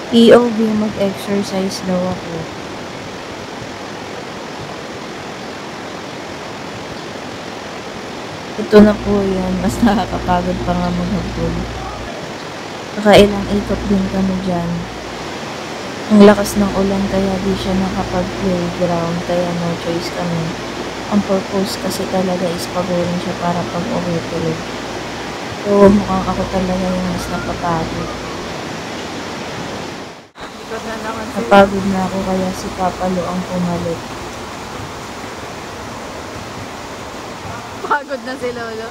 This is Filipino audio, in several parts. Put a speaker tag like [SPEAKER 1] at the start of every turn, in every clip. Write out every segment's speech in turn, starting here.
[SPEAKER 1] POV, mag-exercise daw ako. Ito na po yun, mas nakakapagod pa nga maghapon. Nakailang ikot din kami dyan. Ang lakas ng ulan kaya di siya nakapag-playground, kaya no choice kami. Ang purpose kasi talaga is pagurin siya para pag-uwi tulog. So, mukhang ako talaga yung mas napapagod. Napagod na ako kaya si Papa Lo ang pumalit.
[SPEAKER 2] Pagod na si Lolo.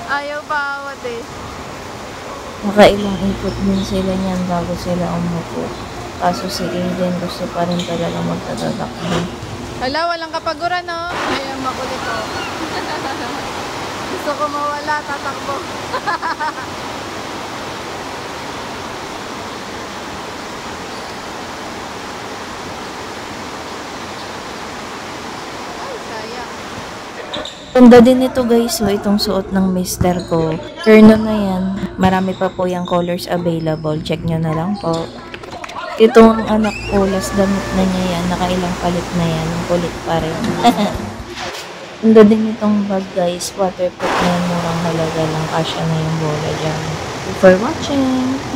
[SPEAKER 2] Ayaw pa awat eh.
[SPEAKER 1] Nakailang ikot din sila niyan bago sila umupo. Kaso si Aiden gusto pa rin talaga magtatatakbo.
[SPEAKER 2] Hala, walang kapaguran no? Ayan, makulit ko. Gusto ko mawala, tatakbo. Ay, sayang.
[SPEAKER 1] Ganda din ito guys, so itong suot ng mister ko. Turno na yan. Marami pa po yung colors available. Check nyo na lang po. Itong anak ko, last damit na niya yan. Nakailang palit na yan. Kulit pa rin. Ganda din itong bag guys. Waterproof na yan. Murang halaga lang. Kasya na yung bola dyan. Thank you for watching.